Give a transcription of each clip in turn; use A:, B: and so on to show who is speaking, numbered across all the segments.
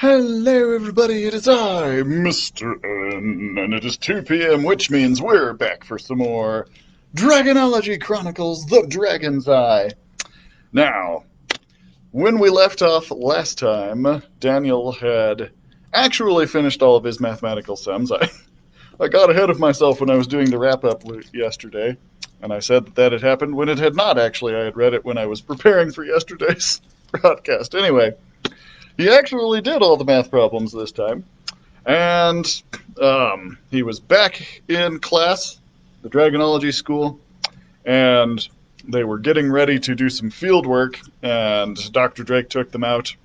A: Hello, everybody. It is I, Mr. N, and it is 2 p.m., which means we're back for some more Dragonology Chronicles: The Dragon's Eye. Now, when we left off last time, Daniel had actually finished all of his mathematical sums. I got ahead of myself when I was doing the wrap-up yesterday, and I said that had happened when it had not actually. I had read it when I was preparing for yesterday's broadcast. Anyway, he actually did all the math problems this time. And he was back in class, the Dragonology school, and they were getting ready to do some field work, and Dr. Drake took them out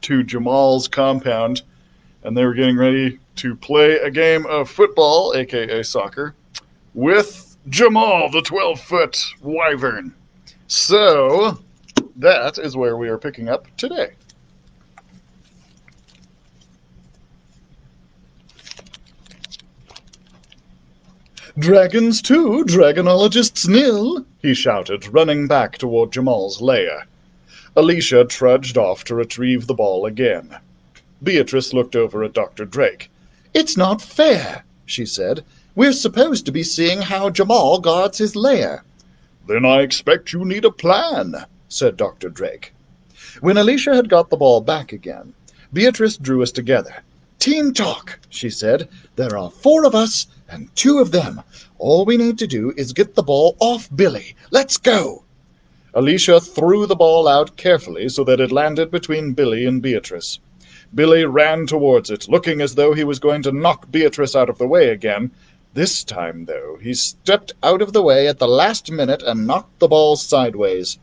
A: to Jamal's compound, and they were getting ready to play a game of football, aka soccer, with Jamal, the 12-foot wyvern. So, that is where we are picking up today. "Dragons too, dragonologists nil," he shouted, running back toward Jamal's lair. Alicia trudged off to retrieve the ball again. Beatrice looked over at Dr. Drake. "It's not fair," she said. "We're supposed to be seeing how Jamal guards his lair." "Then I expect you need a plan," said Dr. Drake. When Alicia had got the ball back again, Beatrice drew us together. "Team talk," she said. "There are 4 of us and 2 of them. All we need to do is get the ball off Billy. Let's go!" Alicia threw the ball out carefully so that it landed between Billy and Beatrice. Billy ran towards it, looking as though he was going to knock Beatrice out of the way again. This time, though, he stepped out of the way at the last minute and knocked the ball sideways.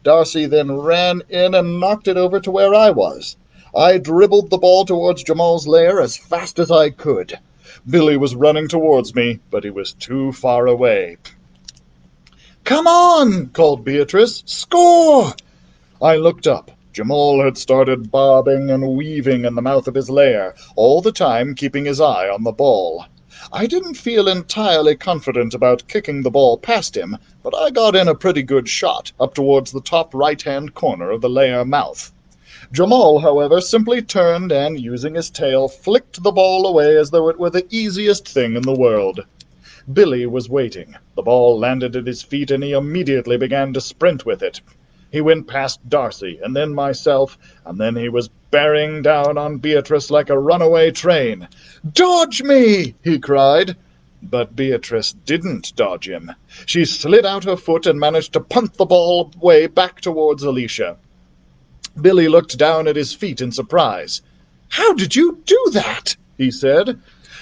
A: Darcy then ran in and knocked it over to where I was. I dribbled the ball towards Jamal's lair as fast as I could. Billy was running towards me, but he was too far away. "Come on!" called Beatrice. "Score!" I looked up. Jamal had started bobbing and weaving in the mouth of his lair, all the time keeping his eye on the ball. I didn't feel entirely confident about kicking the ball past him, but I got in a pretty good shot up towards the top right-hand corner of the lair mouth. Jamal, however, simply turned and, using his tail, flicked the ball away as though it were the easiest thing in the world. Billy was waiting. The ball landed at his feet, and he immediately began to sprint with it. He went past Darcy, and then myself, and then he was bearing down on Beatrice like a runaway train. "Dodge me!" he cried. But Beatrice didn't dodge him. She slid out her foot and managed to punt the ball away back towards Alicia. Billy looked down at his feet in surprise. "How did you do that?" he said.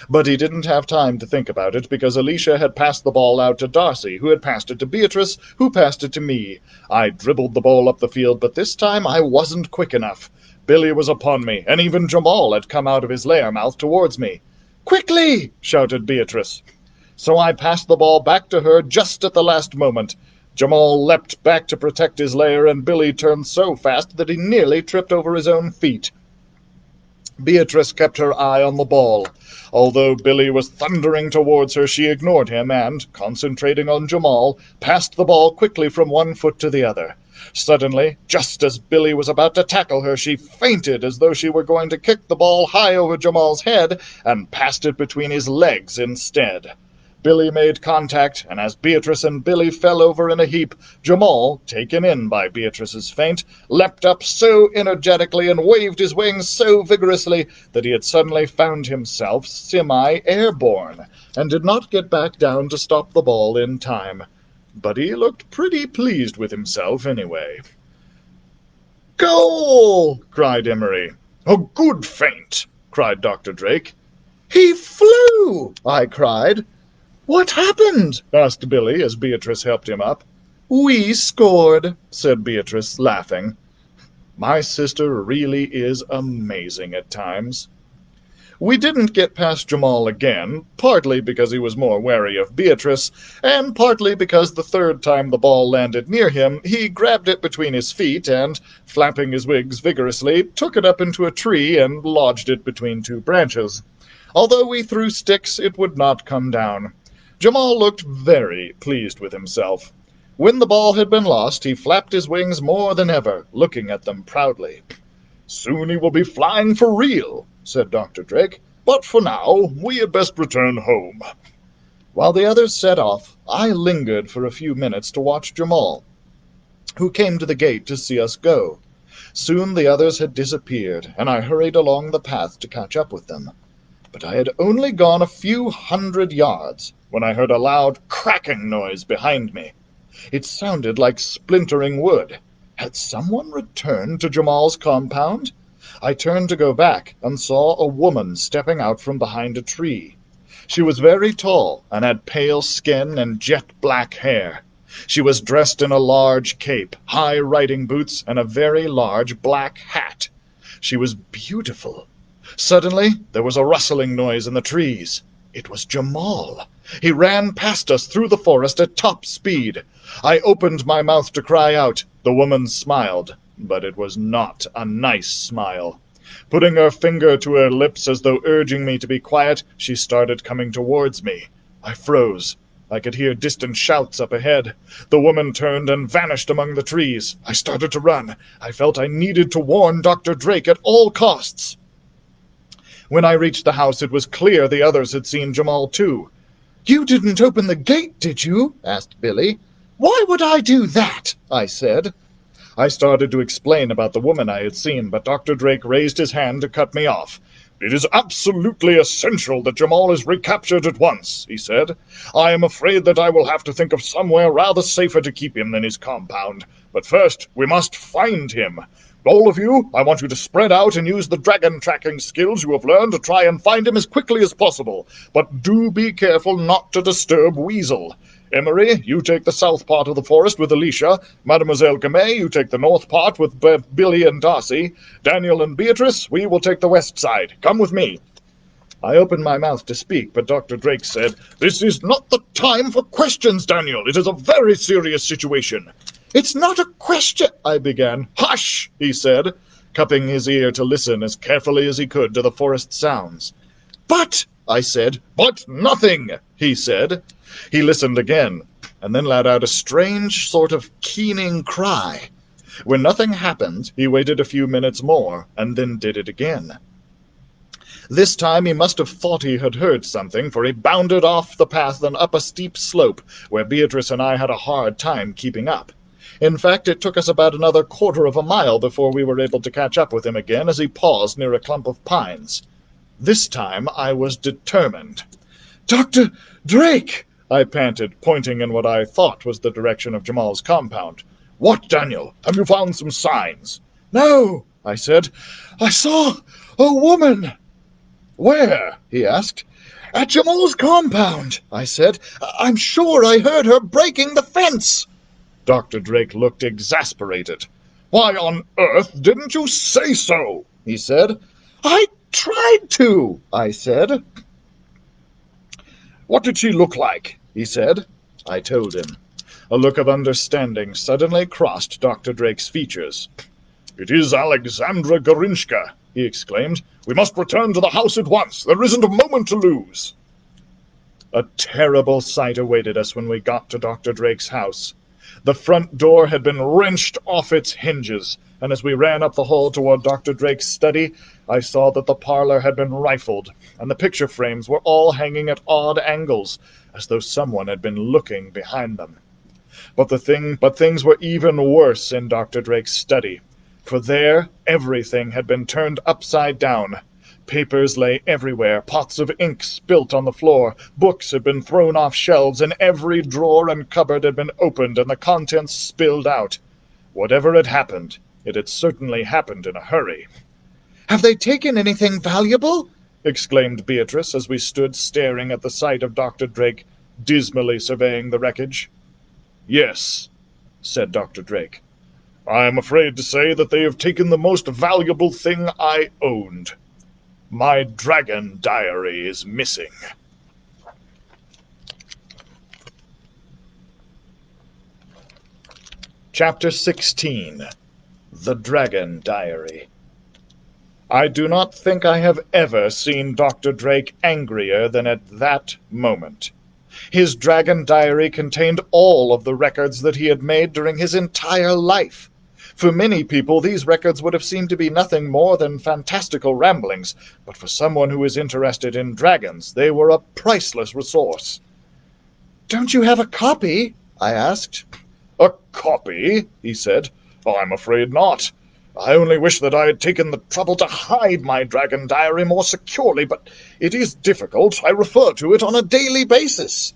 A: But he didn't have time to think about it, because Alicia had passed the ball out to Darcy, who had passed it to Beatrice, who passed it to me. I dribbled the ball up the field, but this time I wasn't quick enough. Billy was upon me, and even Jamal had come out of his lair mouth towards me. "Quickly!" shouted Beatrice. So I passed the ball back to her just at the last moment. Jamal leapt back to protect his lair, and Billy turned so fast that he nearly tripped over his own feet. Beatrice kept her eye on the ball. Although Billy was thundering towards her, she ignored him and, concentrating on Jamal, passed the ball quickly from one foot to the other. Suddenly, just as Billy was about to tackle her, she feinted as though she were going to kick the ball high over Jamal's head and passed it between his legs instead. Billy made contact, and as Beatrice and Billy fell over in a heap, Jamal, taken in by Beatrice's feint, leapt up so energetically and waved his wings so vigorously that he had suddenly found himself semi-airborne, and did not get back down to stop the ball in time. But he looked pretty pleased with himself anyway. "Goal!" cried Emery. "A good feint!" cried Dr. Drake. "He flew!" I cried. "What happened?" asked Billy as Beatrice helped him up. "We scored," said Beatrice, laughing. My sister really is amazing at times. We didn't get past Jamal again, partly because he was more wary of Beatrice, and partly because the third time the ball landed near him, he grabbed it between his feet and, flapping his wings vigorously, took it up into a tree and lodged it between 2 branches. Although we threw sticks, it would not come down. Jamal looked very pleased with himself. When the ball had been lost, he flapped his wings more than ever, looking at them proudly. "Soon he will be flying for real," said Dr. Drake. "But for now, we had best return home." While the others set off, I lingered for a few minutes to watch Jamal, who came to the gate to see us go. Soon the others had disappeared, and I hurried along the path to catch up with them. But I had only gone a few hundred yards when I heard a loud cracking noise behind me. It sounded like splintering wood. Had someone returned to Jamal's compound? I turned to go back and saw a woman stepping out from behind a tree. She was very tall and had pale skin and jet-black hair. She was dressed in a large cape, high riding boots, and a very large black hat. She was beautiful. Suddenly there was a rustling noise in the trees. It was Jamal. He ran past us through the forest at top speed. I opened my mouth to cry out. The woman smiled, but it was not a nice smile. Putting her finger to her lips as though urging me to be quiet, she started coming towards me. I froze. I could hear distant shouts up ahead. The woman turned and vanished among the trees. I started to run. I felt I needed to warn Dr. Drake at all costs. When I reached the house, it was clear the others had seen Jamal too. "You didn't open the gate, did you?" asked Billy. "Why would I do that?" I said. I started to explain about the woman I had seen, but Dr. Drake raised his hand to cut me off. "It is absolutely essential that Jamal is recaptured at once," he said. "I am afraid that I will have to think of somewhere rather safer to keep him than his compound. But first, we must find him. All of you, I want you to spread out and use the dragon tracking skills you have learned to try and find him as quickly as possible. But do be careful not to disturb Weasel. Emery, you take the south part of the forest with Alicia. Mademoiselle Gamay, you take the north part with Billy and Darcy. Daniel and Beatrice, we will take the west side. Come with me." I opened my mouth to speak, but Dr. Drake said, "This is not the time for questions, Daniel. It is a very serious situation." "It's not a question," I began. "Hush," he said, cupping his ear to listen as carefully as he could to the forest sounds. "But," I said. "But nothing," he said. He listened again, and then let out a strange sort of keening cry. When nothing happened, he waited a few minutes more, and then did it again. This time he must have thought he had heard something, for he bounded off the path and up a steep slope, where Beatrice and I had a hard time keeping up. In fact, it took us about another quarter of a mile before we were able to catch up with him again as he paused near a clump of pines. This time I was determined. "Dr. Drake!" I panted, pointing in what I thought was the direction of Jamal's compound. "What, Daniel? Have you found some signs?" "No," I said. "I saw a woman." "Where?" he asked. "At Jamal's compound," I said. "I'm sure I heard her breaking the fence." Dr. Drake looked exasperated. "Why on earth didn't you say so?" he said. "I tried to," I said. "What did she look like?" he said. I told him. A look of understanding suddenly crossed Dr. Drake's features. "It is Alexandra Gorinshka," he exclaimed. "We must return to the house at once. There isn't a moment to lose." A terrible sight awaited us when we got to Dr. Drake's house. The front door had been wrenched off its hinges, and as we ran up the hall toward Dr. Drake's study, I saw that the parlor had been rifled, and the picture frames were all hanging at odd angles, as though someone had been looking behind them. But things were even worse in Dr. Drake's study, for there everything had been turned upside down. Papers lay everywhere, pots of ink spilt on the floor, books had been thrown off shelves, and every drawer and cupboard had been opened and the contents spilled out. Whatever had happened, it had certainly happened in a hurry. "Have they taken anything valuable?" exclaimed Beatrice as we stood staring at the sight of Dr. Drake, dismally surveying the wreckage. "Yes," said Dr. Drake. "I am afraid to say that they have taken the most valuable thing I owned. My dragon diary is missing." Chapter 16. The Dragon Diary. I do not think I have ever seen Dr. Drake angrier than at that moment. His dragon diary contained all of the records that he had made during his entire life. For many people, these records would have seemed to be nothing more than fantastical ramblings, but for someone who is interested in dragons, they were a priceless resource. "Don't you have a copy?" I asked. "A copy?" he said. "I'm afraid not. I only wish that I had taken the trouble to hide my dragon diary more securely, but it is difficult. I refer to it on a daily basis."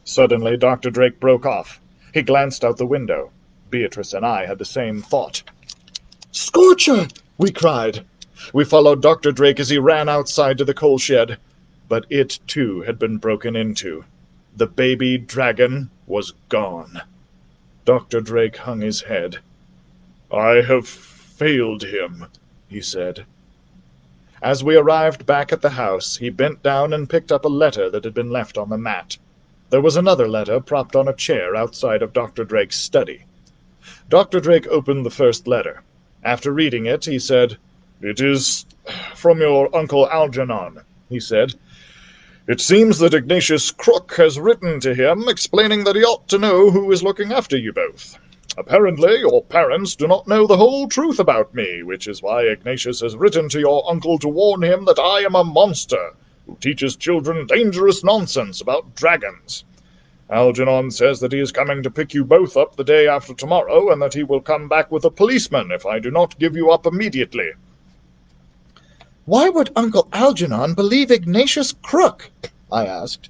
A: Suddenly, Dr. Drake broke off. He glanced out the window. Beatrice and I had the same thought. "Scorcher!" we cried. We followed Dr. Drake as he ran outside to the coal shed. But it, too, had been broken into. The baby dragon was gone. Dr. Drake hung his head. "I have failed him," he said. As we arrived back at the house, he bent down and picked up a letter that had been left on the mat. There was another letter propped on a chair outside of Dr. Drake's study. Dr. Drake opened the first letter. After reading it, he said, "It is from your Uncle Algernon," he said. "It seems that Ignatius Crook has written to him explaining that he ought to know who is looking after you both. Apparently, your parents do not know the whole truth about me, which is why Ignatius has written to your uncle to warn him that I am a monster who teaches children dangerous nonsense about dragons. Algernon says that he is coming to pick you both up the day after tomorrow, and that he will come back with a policeman if I do not give you up immediately." "Why would Uncle Algernon believe Ignatius Crook?" I asked.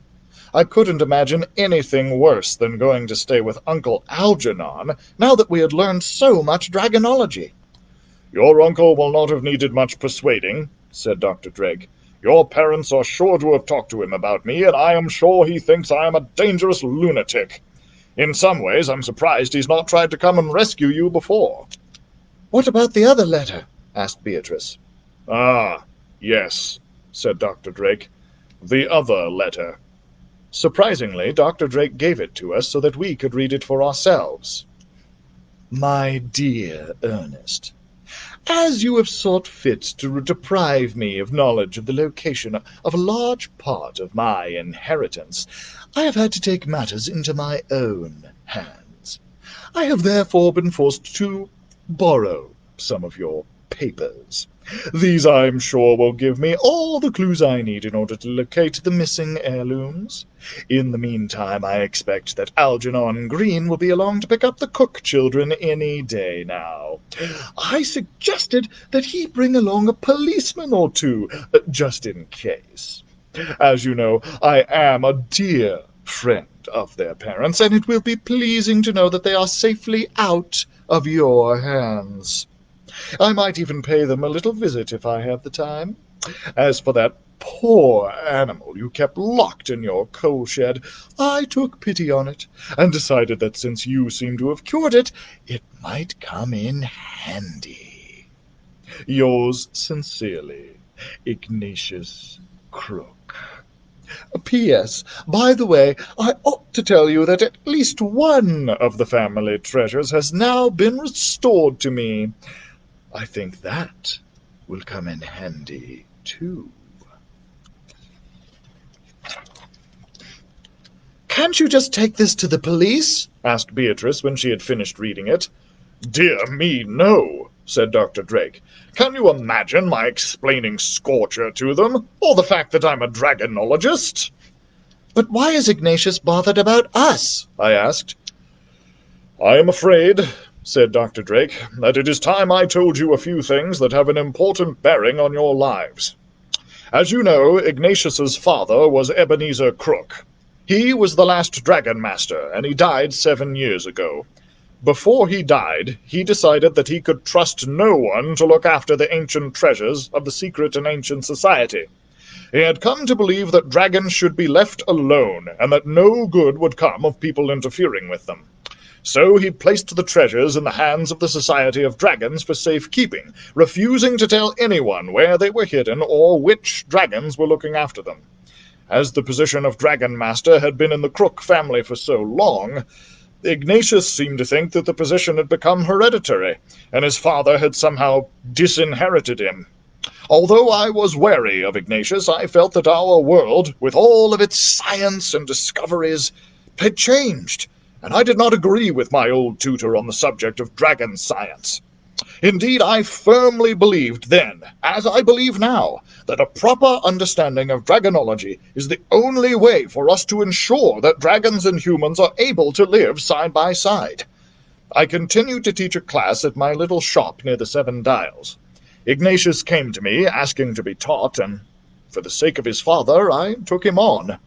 A: I couldn't imagine anything worse than going to stay with Uncle Algernon, now that we had learned so much dragonology. "Your uncle will not have needed much persuading," said Dr. Drake. "Your parents are sure to have talked to him about me, and I am sure he thinks I am a dangerous lunatic. In some ways, I'm surprised he's not tried to come and rescue you before." "What about the other letter?" asked Beatrice. "Ah, yes," said Dr. Drake. "The other letter." Surprisingly, Dr. Drake gave it to us so that we could read it for ourselves. "My dear Ernest, as you have sought fit to deprive me of knowledge of the location of a large part of my inheritance, I have had to take matters into my own hands. I have therefore been forced to borrow some of your papers. These, I'm sure, will give me all the clues I need in order to locate the missing heirlooms. In the meantime, I expect that Algernon Green will be along to pick up the Cook children any day now. I suggested that he bring along a policeman or two, just in case. As you know, I am a dear friend of their parents, and it will be pleasing to know that they are safely out of your hands. I might even pay them a little visit if I have the time. As for that poor animal you kept locked in your coal shed, I took pity on it, and decided that since you seem to have cured it, it might come in handy. Yours sincerely, Ignatius Crook. P.S. By the way, I ought to tell you that at least one of the family treasures has now been restored to me. I think that will come in handy, too." "Can't you just take this to the police?" asked Beatrice when she had finished reading it. "Dear me, no," said Dr. Drake. "Can you imagine my explaining Scorcher to them, or the fact that I'm a dragonologist?" "But why is Ignatius bothered about us?" I asked. "I am afraid," said Dr. Drake, "that it is time I told you a few things that have an important bearing on your lives. As you know, Ignatius's father was Ebenezer Crook. He was the last Dragon Master, and he died 7 years ago. Before he died, he decided that he could trust no one to look after the ancient treasures of the secret and ancient society. He had come to believe that dragons should be left alone, and that no good would come of people interfering with them. So he placed the treasures in the hands of the Society of Dragons for safekeeping, refusing to tell anyone where they were hidden or which dragons were looking after them. As the position of Dragon Master had been in the Crook family for so long, Ignatius seemed to think that the position had become hereditary, and his father had somehow disinherited him. Although I was wary of Ignatius, I felt that our world, with all of its science and discoveries, had changed, and I did not agree with my old tutor on the subject of dragon science. Indeed, I firmly believed then, as I believe now, that a proper understanding of dragonology is the only way for us to ensure that dragons and humans are able to live side by side. I continued to teach a class at my little shop near the Seven Dials. Ignatius came to me, asking to be taught, and for the sake of his father, I took him on.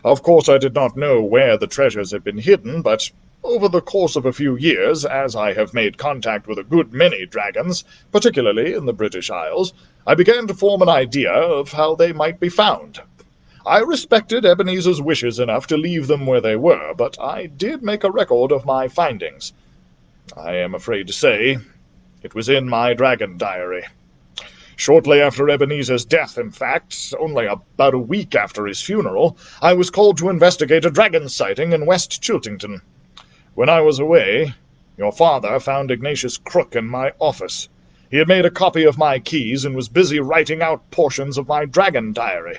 A: Of course, I did not know where the treasures had been hidden, but over the course of a few years, as I have made contact with a good many dragons, particularly in the British Isles, I began to form an idea of how they might be found. I respected Ebenezer's wishes enough to leave them where they were, but I did make a record of my findings. I am afraid to say it was in my dragon diary. Shortly after Ebenezer's death, in fact, only about a week after his funeral, I was called to investigate a dragon sighting in West Chiltington. When I was away, your father found Ignatius Crook in my office. He had made a copy of my keys and was busy writing out portions of my dragon diary.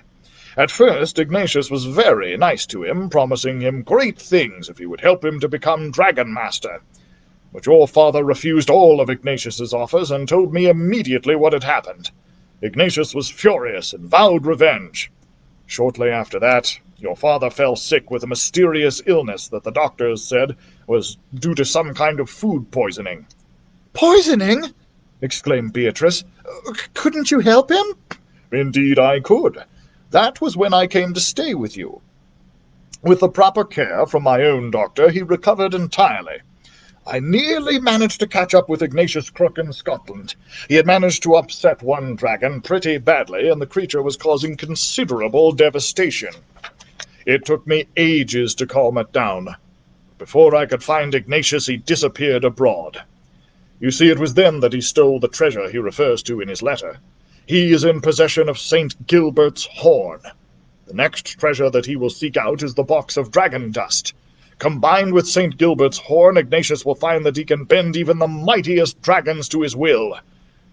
A: At first, Ignatius was very nice to him, promising him great things if he would help him to become Dragon Master. But your father refused all of Ignatius's offers and told me immediately what had happened. Ignatius was furious and vowed revenge. Shortly after that, your father fell sick with a mysterious illness that the doctors said was due to some kind of food poisoning.
B: "Poisoning?" exclaimed Beatrice. "Couldn't you help him?"
A: Indeed I could. That was when I came to stay with you. With the proper care from my own doctor, he recovered entirely. I nearly managed to catch up with Ignatius Crook in Scotland. He had managed to upset one dragon pretty badly, and the creature was causing considerable devastation. It took me ages to calm it down. Before I could find Ignatius, he disappeared abroad. You see, it was then that he stole the treasure he refers to in his letter. He is in possession of St. Gilbert's horn. The next treasure that he will seek out is the box of dragon dust. Combined with St. Gilbert's horn, Ignatius will find that he can bend even the mightiest dragons to his will.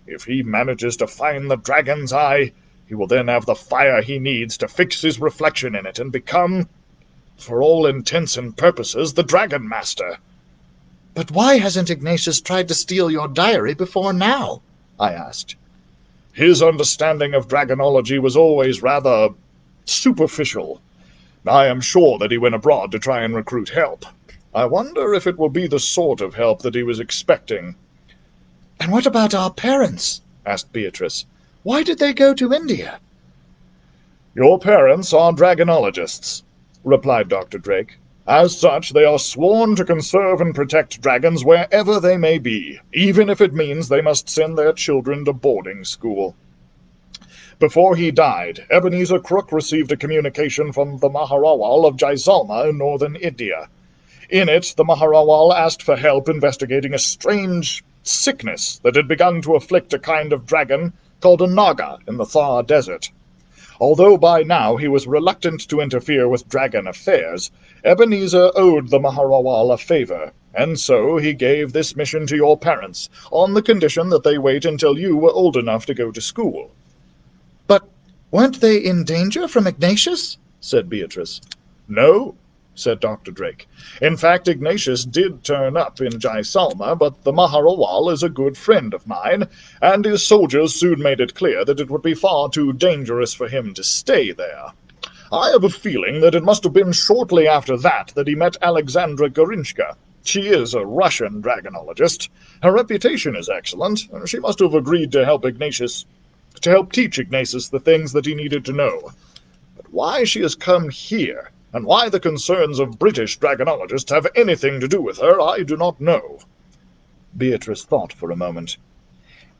A: If he manages to find the dragon's eye, he will then have the fire he needs to fix his reflection in it and become, for all intents and purposes, the Dragon Master.
B: "But why hasn't Ignatius tried to steal your diary before now?" I asked.
A: His understanding of dragonology was always rather superficial. I am sure that he went abroad to try and recruit help. I wonder if it will be the sort of help that he was expecting.
B: "And what about our parents?" asked Beatrice. "Why did they go to India?"
A: Your parents are dragonologists, replied Dr. Drake. As such, they are sworn to conserve and protect dragons wherever they may be, even if it means they must send their children to boarding school. Before he died, Ebenezer Crook received a communication from the Maharawal of Jaisalmer in northern India. In it, the Maharawal asked for help investigating a strange sickness that had begun to afflict a kind of dragon called a Naga in the Thar Desert. Although by now he was reluctant to interfere with dragon affairs, Ebenezer owed the Maharawal a favor, and so he gave this mission to your parents, on the condition that they wait until you were old enough to go to school.
B: "But weren't they in danger from Ignatius?" said Beatrice.
A: No, said Dr. Drake. In fact, Ignatius did turn up in Jaisalmer, but the Maharawal is a good friend of mine, and his soldiers soon made it clear that it would be far too dangerous for him to stay there. I have a feeling that it must have been shortly after that he met Alexandra Gorinchka. She is a Russian dragonologist. Her reputation is excellent. She must have agreed to help teach Ignatius the things that he needed to know. But why she has come here, and why the concerns of British dragonologists have anything to do with her, I do not know.
B: Beatrice thought for a moment.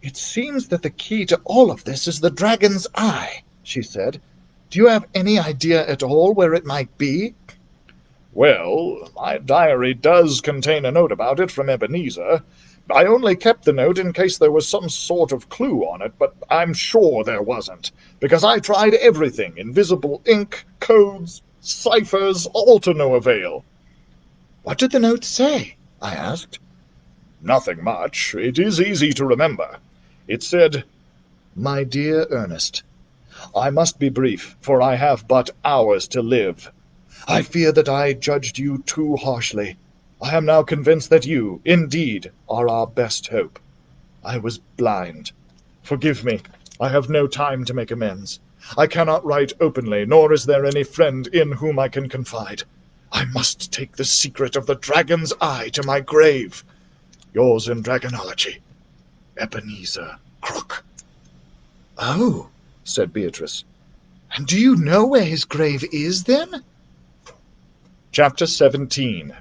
B: "It seems that the key to all of this is the dragon's eye," she said. "Do you have any idea at all where it might be?"
A: Well, my diary does contain a note about it from Ebenezer. I only kept the note in case there was some sort of clue on it, but I'm sure there wasn't, because I tried everything, invisible ink, codes, ciphers, all to no avail.
B: "What did the note say?" I asked.
A: Nothing much. It is easy to remember. It said, "My dear Ernest, I must be brief, for I have but hours to live. I fear that I judged you too harshly.
B: I am now convinced that you, indeed, are our best hope. I was blind. Forgive me. I have no time to make amends. I cannot write openly, nor is there any friend in whom I can confide. I must take the secret of the dragon's eye to my grave. Yours in dragonology, Ebenezer Crook.
A: Oh, said Beatrice. And do you know where his grave is, then? Chapter 17.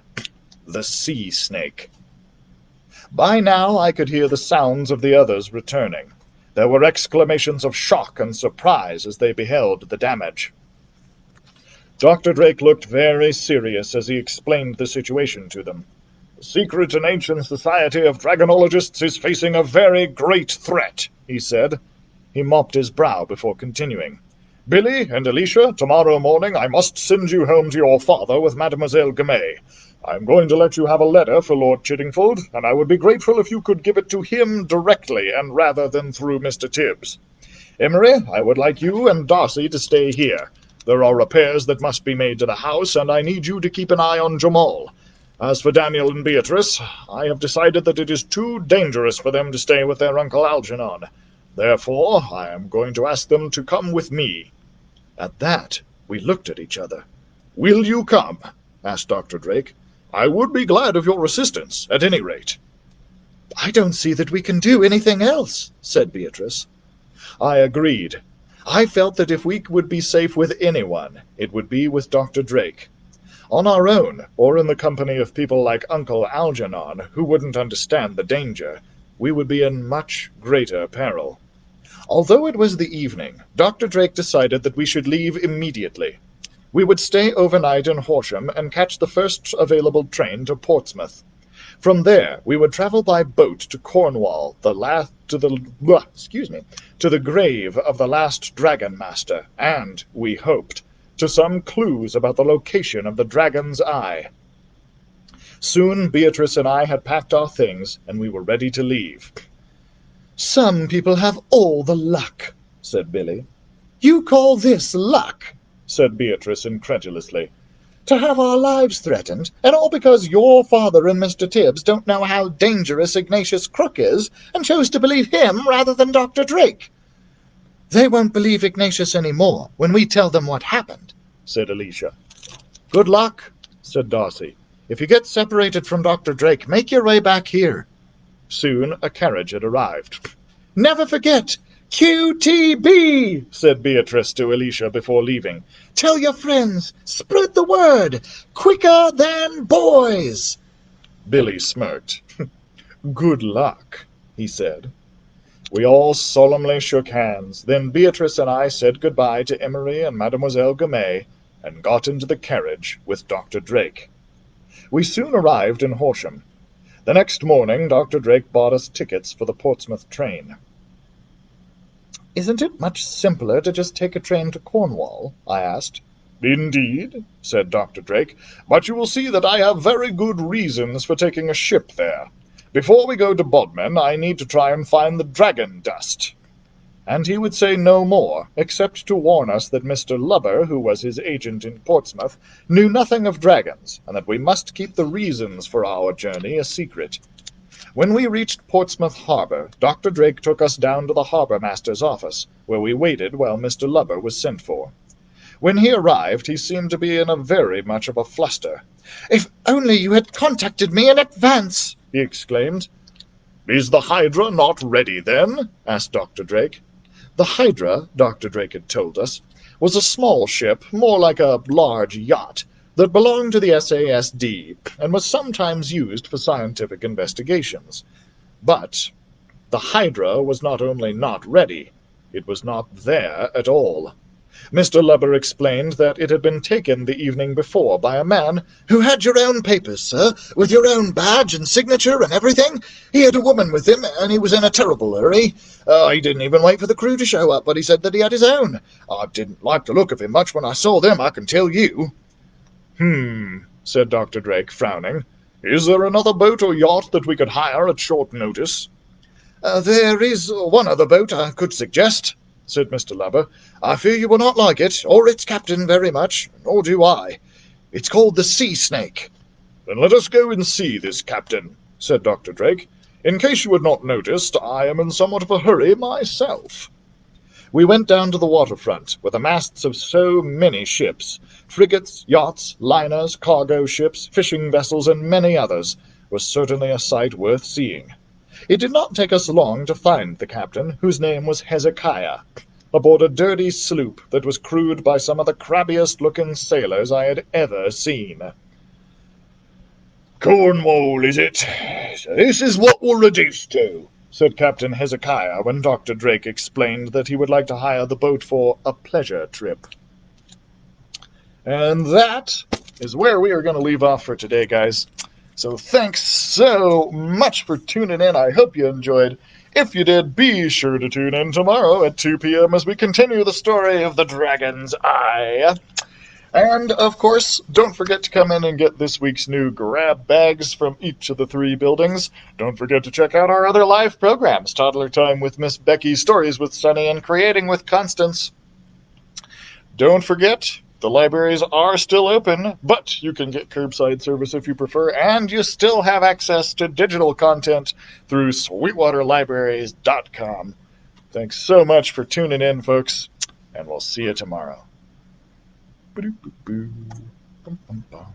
A: The Sea Snake. By now I could hear the sounds of the others returning. There were exclamations of shock and surprise as they beheld the damage. Dr. Drake looked very serious as he explained the situation to them. The secret and ancient society of dragonologists is facing a very great threat, he said. He mopped his brow before continuing. Billy and Alicia, tomorrow morning I must send you home to your father with Mademoiselle Gamay. I'm going to let you have a letter for Lord Chiddingfold, and I would be grateful if you could give it to him directly, and rather than through Mr. Tibbs. Emery, I would like you and Darcy to stay here. There are repairs that must be made to the house, and I need you to keep an eye on Jamal. As for Daniel and Beatrice, I have decided that it is too dangerous for them to stay with their Uncle Algernon. Therefore, I am going to ask them to come with me. At that, we looked at each other. Will you come? Asked Dr. Drake. I would be glad of your assistance, at any rate. I don't see that we can do anything else, said Beatrice. I agreed. I felt that if we would be safe with anyone, it would be with Dr. Drake. On our own, or in the company of people like Uncle Algernon, who wouldn't understand the danger, we would be in much greater peril. Although it was the evening, Dr. Drake decided that we should leave immediately. We would stay overnight in Horsham and catch the first available train to Portsmouth. From there, we would travel by boat to Cornwall, to the grave of the last Dragon Master, and, we hoped, to some clues about the location of the Dragon's Eye. Soon Beatrice and I had packed our things, and we were ready to leave. Some people have all the luck, said Billy. You call this luck? Said Beatrice incredulously. To have our lives threatened, and all because your father and Mr. Tibbs don't know how dangerous Ignatius Crook is, and chose to believe him rather than Dr. Drake. They won't believe Ignatius any more when we tell them what happened, said Alicia. Good luck, said Darcy. If you get separated from Dr. Drake, make your way back here. Soon a carriage had arrived. Never forget, QTB, said Beatrice to Alicia before leaving. Tell your friends, spread the word, quicker than boys. Billy smirked. Good luck, he said. We all solemnly shook hands. Then Beatrice and I said goodbye to Emery and Mademoiselle Gamay, and got into the carriage with Dr. Drake. We soon arrived in Horsham. The next morning Dr. Drake bought us tickets for the Portsmouth train. Isn't it much simpler to just take a train to Cornwall? I asked. Indeed, said Dr. Drake, but you will see that I have very good reasons for taking a ship there. Before we go to Bodmin, I need to try and find the dragon dust. And he would say no more, except to warn us that Mr. Lubber, who was his agent in Portsmouth, knew nothing of dragons, and that we must keep the reasons for our journey a secret. When we reached Portsmouth Harbour, Dr. Drake took us down to the harbour-master's office, where we waited while Mr. Lubber was sent for. When he arrived, he seemed to be in a very much of a fluster. "If only you had contacted me in advance!" he exclaimed. "Is the Hydra not ready, then?" asked Dr. Drake. The Hydra, Dr. Drake had told us, was a small ship, more like a large yacht, that belonged to the SASD, and was sometimes used for scientific investigations. But the Hydra was not only not ready, it was not there at all. Mr. Lubber explained that it had been taken the evening before by a man who had your own papers, sir, with your own badge and signature and everything. He had a woman with him, and he was in a terrible hurry. He didn't even wait for the crew to show up, but he said that he had his own. I didn't like the look of him much when I saw them, I can tell you." Said Dr. Drake, frowning. "Is there another boat or yacht that we could hire at short notice?" "There is one other boat I could suggest," said Mr. Lubber. "I fear you will not like it, or its captain very much, nor do I. It's called the Sea Snake." "Then let us go and see this captain," said Dr. Drake. "In case you had not noticed, I am in somewhat of a hurry myself." We went down to the waterfront, where the masts of so many ships, frigates, yachts, liners, cargo ships, fishing vessels, and many others, was certainly a sight worth seeing. It did not take us long to find the captain, whose name was Hezekiah, aboard a dirty sloop that was crewed by some of the crabbiest-looking sailors I had ever seen. "Cornwall, is it? So this is what we're reduced to," said Captain Hezekiah when Dr. Drake explained that he would like to hire the boat for a pleasure trip. And that is where we are going to leave off for today, guys. So thanks so much for tuning in. I hope you enjoyed. If you did, be sure to tune in tomorrow at 2 p.m. as we continue the story of the Dragon's Eye. And, of course, don't forget to come in and get this week's new grab bags from each of the 3 buildings. Don't forget to check out our other live programs, Toddler Time with Miss Becky, Stories with Sunny, and Creating with Constance. Don't forget, the libraries are still open, but you can get curbside service if you prefer, and you still have access to digital content through sweetwaterlibraries.com. Thanks so much for tuning in, folks, and we'll see you tomorrow. Ba-do-ba-boo. Bum, bum, bum.